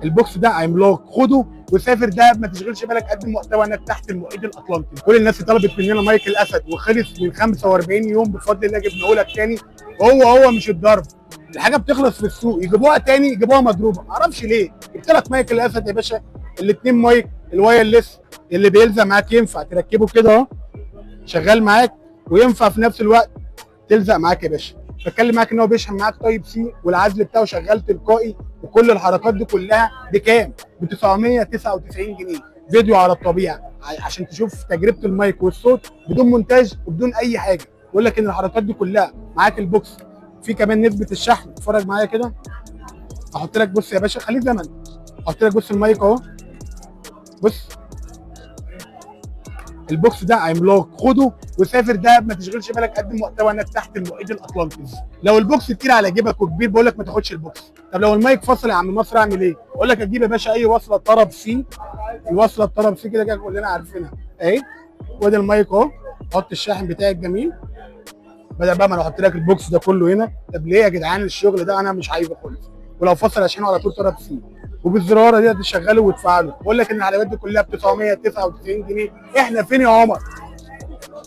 البوكس ده عملاق، خده وسافر دهب، ما تشغلش بالك، قدم محتوى انك تحت المحيط الاطلنطي. كل الناس اللي طلبت مننا مايك الاسد وخلص من 45 يوم بفضل الله جبناه لك تاني. هو مش الضرب، الحاجه بتخلص في السوق يجيبوها تاني يجيبوها مضروبه، معرفش ليه. جبت لك مايك الاسد يا باشا، الاثنين مايك الوايرلس اللي بيلزق معاك، ينفع تركبه كده اهو شغال معاك، وينفع في نفس الوقت تلزق معاك يا باشا. بتكلم معاك ان هو بيشحن معاك تايب سي، والعزل بتاعه شغال تلقائي، وكل الحركات دي كلها بكام؟ ب 999 جنيه. فيديو على الطبيعه عشان تشوف تجربه المايك والصوت بدون مونتاج وبدون اي حاجه. بقول لك ان الحركات دي كلها معاك البوكس. في كمان نسبه الشحن، اتفرج معايا كده. احط لك، بص يا باشا خليك زمن، احط لك بص المايك اهو، بص البوكس ده عملاق، خده وسافر دهب، ما تشغلش بالك، قدم محتوى انك تحت المحيط الاطلنطي. لو البوكس تقيل على جيبك وكبير بقول لك ما تاخدش البوكس. طب لو المايك فاصل يا عم مصر اعمل ايه؟ اقول لك اجيب يا باشا اي وصله طرب سي، الوصله الطرب سي كده كده كلنا عارفينها اهي، وادي المايك اهو، احط الشاحن بتاعي الجميل، بدل بقى ما انا احط لك البوكس ده كله هنا. طب ليه يا جدعان الشغل ده؟ انا مش عايزه خالص. ولو فصل اشحنه على طول طرف سي، وبالزراره دي تشغله وتفعله. بقول لك ان الحلويات دي كلها ب 999 جنيه. احنا فين يا عمر؟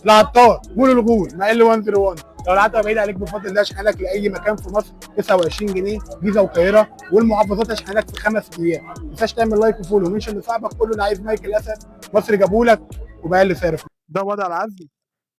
العطار مول الغول مع ال 101. لو العتبه بعيد عليك بفضل الله اشحنك لاي مكان في مصر 29 جنيه، جيزه والقاهره والمحافظات اشحنك في 5 ايام. ما تنساش تعمل لايك وفولو ومنشن لصاحبك، كله اللي عايز مايك الاسد مصر جابهولك وباقل سعر. ده وضع العزل